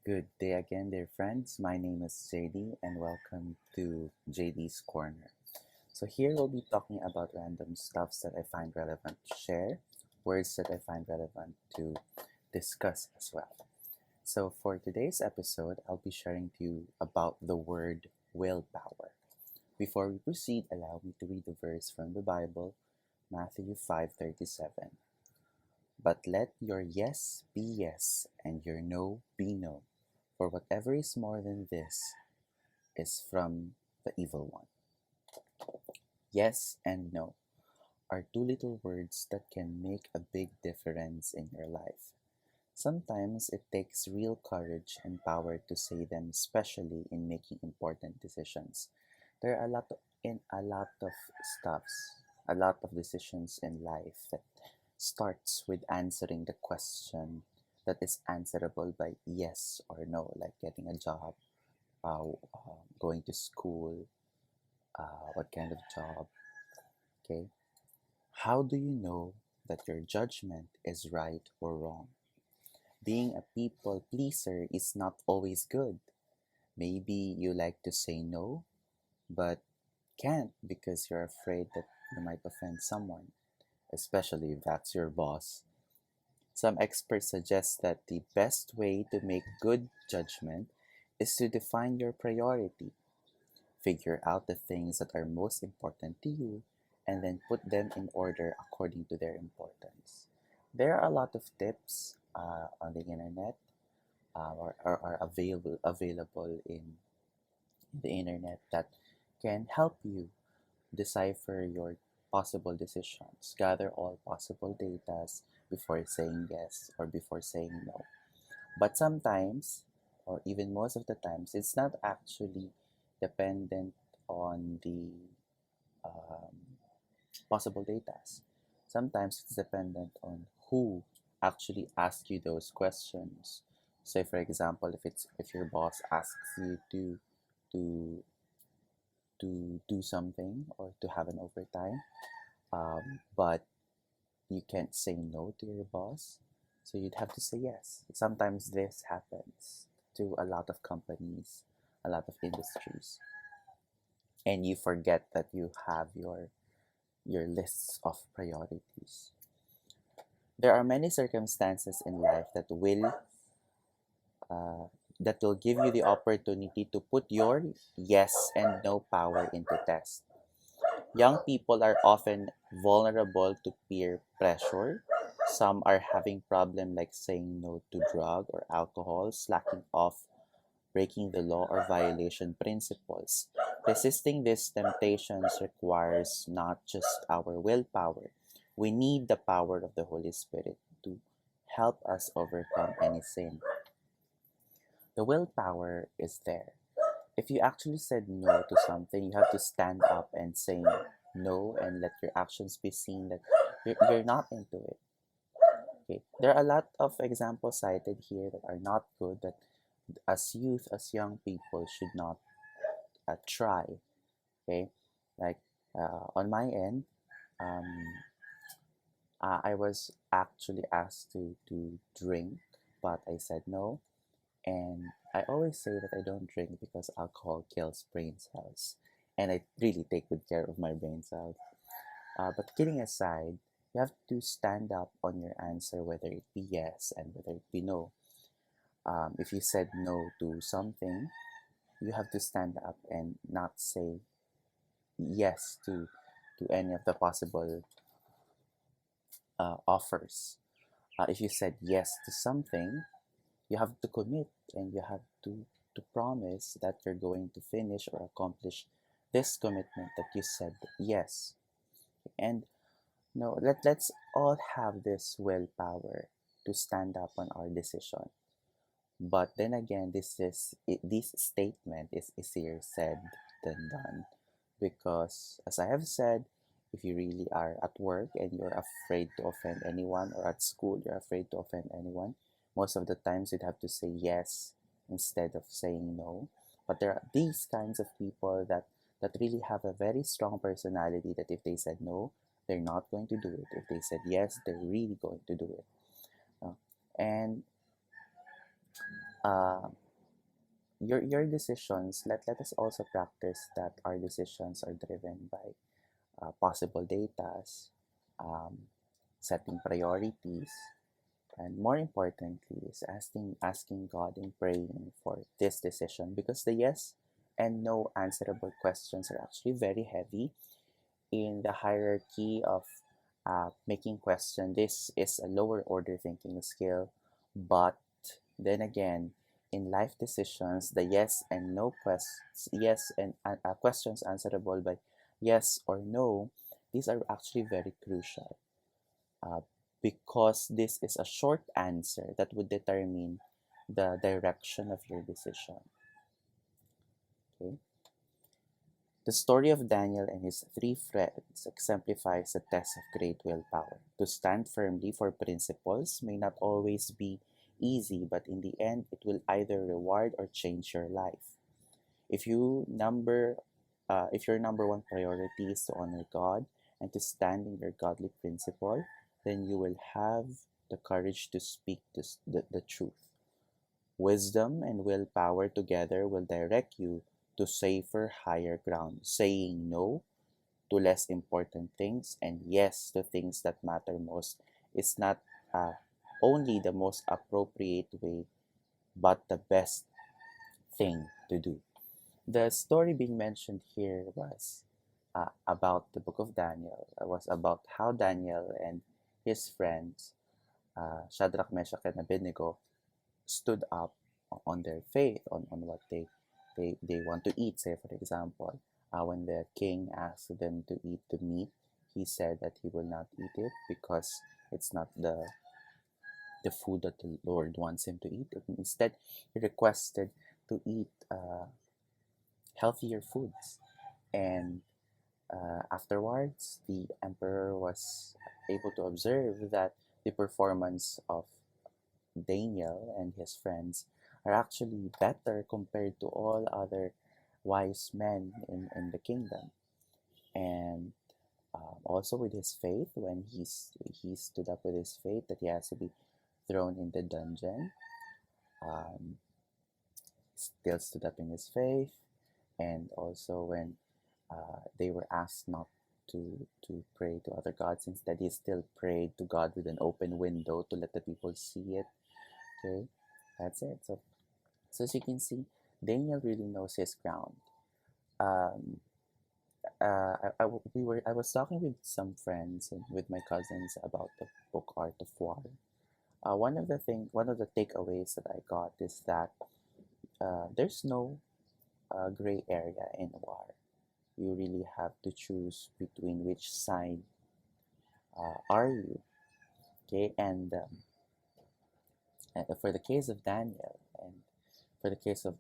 Good day again, dear friends. My name is Jaydee, and welcome to Jaydee's Corner. So, here we'll be talking about random stuffs that I find relevant to share, words that I find relevant to discuss as well. So, for today's episode, I'll be sharing to you about the word willpower. Before we proceed, allow me to read the verse from the Bible, Matthew 5:37. But let your yes be yes and your no be no, for whatever is more than this is from the evil one. Yes and no are two little words that can make a big difference in your life. Sometimes it takes real courage and power to say them, especially in making important decisions. There are a lot of stuffs, a lot of decisions in life that starts with answering the question that is answerable by yes or no, like getting a job, going to school, what kind of job, okay? How do you know that your judgment is right or wrong? Being a people pleaser is not always good. Maybe you like to say no, but can't because you're afraid that you might offend someone, especially if that's your boss. Some experts suggest that the best way to make good judgment is to define your priority. Figure out the things that are most important to you and then put them in order according to their importance. There are a lot of tips on the internet are available in the internet that can help you decipher your possible decisions, gather all possible data before saying yes or before saying no. But sometimes, or even most of the times, it's not actually dependent on the um, possible data. Sometimes it's dependent on who actually asks you those questions. Say, for example, if your boss asks you to do something or to have an overtime, but you can't say no to your boss, so you'd have to say yes. Sometimes this happens to a lot of companies, a lot of industries, and you forget that you have your lists of priorities. There are many circumstances in life uh, that will give you the opportunity to put your yes and no power into test. Young people are often vulnerable to peer pressure. Some are having problems like saying no to drug or alcohol, slacking off, breaking the law or violation principles. Resisting these temptations requires not just our willpower. We need the power of the Holy Spirit to help us overcome any sin. The willpower is there. If you actually said no to something, you have to stand up and say no and let your actions be seen that you're not into it. Okay. There are a lot of examples cited here that are not good that as youth, as young people should not try. Okay. Like on my end, um, I was actually asked to drink, but I said no. And I always say that I don't drink because alcohol kills brain cells. And I really take good care of my brain cells. But kidding aside, you have to stand up on your answer, whether it be yes and whether it be no. If you said no to something, you have to stand up and not say yes to any of the possible offers. If you said yes to something, you have to commit and you have to promise that you're going to finish or accomplish this commitment that you said yes. And no, let's all have this willpower to stand up on our decision. But then again, this statement is easier said than done because, as I have said, if you really are at work and you're afraid to offend anyone, or at school you're afraid to offend anyone, most of the times you'd have to say yes instead of saying no. But there are these kinds of people that really have a very strong personality that if they said no, they're not going to do it. If they said yes, they're really going to do it. Uh, and uh, your decisions, let us also practice that our decisions are driven by possible datas, um, setting priorities, and more importantly is asking God and praying for this decision, because the yes and no answerable questions are actually very heavy in the hierarchy of making question. This is a lower order thinking skill, but then again, in life decisions, the yes and no questions, yes and questions answerable by yes or no, these are actually very crucial, uh, because this is a short answer that would determine the direction of your decision. Okay? The story of Daniel and his three friends exemplifies a test of great willpower. To stand firmly for principles may not always be easy, but in the end, it will either reward or change your life. If you number, if your number one priority is to honor God and to stand in your godly principle, then you will have the courage to speak the truth. Wisdom and willpower together will direct you to safer, higher ground, saying no to less important things and yes to things that matter most is not uh, only the most appropriate way, but the best thing to do. The story being mentioned here was about the book of Daniel. It was about how Daniel and his friends, Shadrach, Meshach, and Abednego, stood up on their faith, on what they want to eat. Say, for example, when the king asked them to eat the meat, he said that he will not eat it because it's not the food that the Lord wants him to eat. Instead, he requested to eat healthier foods. And afterwards, the emperor was able to observe that the performance of Daniel and his friends are actually better compared to all other wise men in the kingdom. And also with his faith, when he stood up with his faith that he has to be thrown in the dungeon, um, still stood up in his faith. And also when they were asked not to pray to other gods, instead he still prayed to God with an open window to let the people see it. Okay, that's it. So as you can see, Daniel really knows his ground. Um, I was talking with some friends and with my cousins about the book Art of War. One of the takeaways that I got is that there's no gray area in war. You really have to choose between which side are you. Okay, and for the case of Daniel and for the case of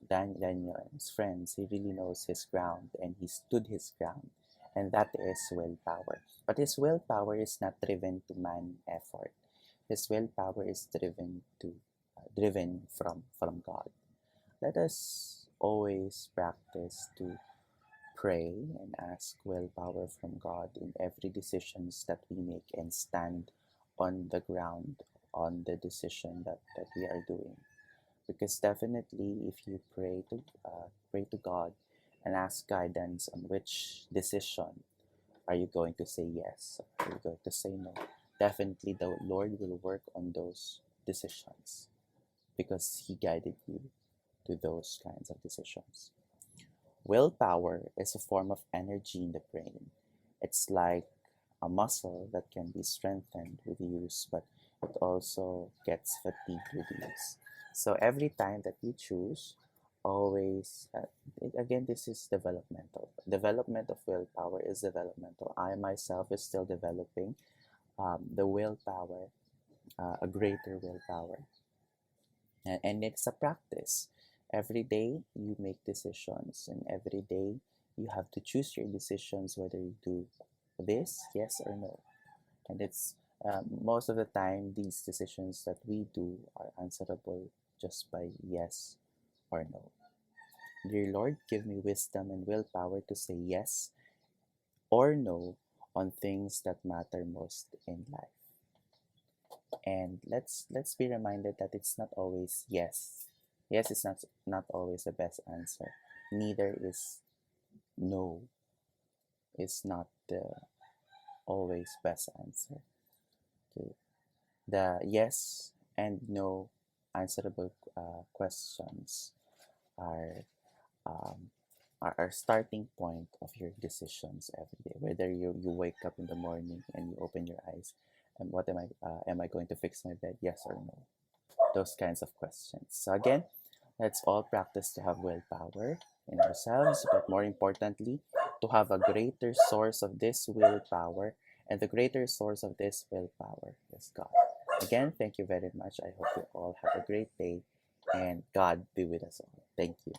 Daniel and his friends, he really knows his ground and he stood his ground, and that is willpower. But his willpower is not driven to man effort. His willpower is driven from God. Let us always practice to pray and ask willpower from God in every decisions that we make and stand on the ground on the decision that we are doing. Because definitely if you pray to God and ask guidance on which decision are you going to say yes, are you going to say no, definitely the Lord will work on those decisions because he guided you to those kinds of decisions. Willpower is a form of energy in the brain. It's like a muscle that can be strengthened with use, but it also gets fatigued with use. So every time that you choose, always, again, this is developmental. Development of willpower is developmental. I myself is still developing the willpower, a greater willpower. And it's a practice. Every day you make decisions, and every day you have to choose your decisions whether you do this, yes or no. And it's most of the time these decisions that we do are answerable just by yes or no. Dear Lord, give me wisdom and willpower to say yes or no on things that matter most in life. And let's be reminded that it's not always yes. Yes is not always the best answer. Neither is no is not the always best answer. Okay. The yes and no answerable questions are um, are starting point of your decisions every day. Whether you wake up in the morning and you open your eyes, and what am I going to fix my bed? Yes or no? Those kinds of questions. So again, let's all practice to have willpower in ourselves, but more importantly, to have a greater source of this willpower, and the greater source of this willpower is God. Again, thank you very much. I hope you all have a great day, and God be with us all. Thank you.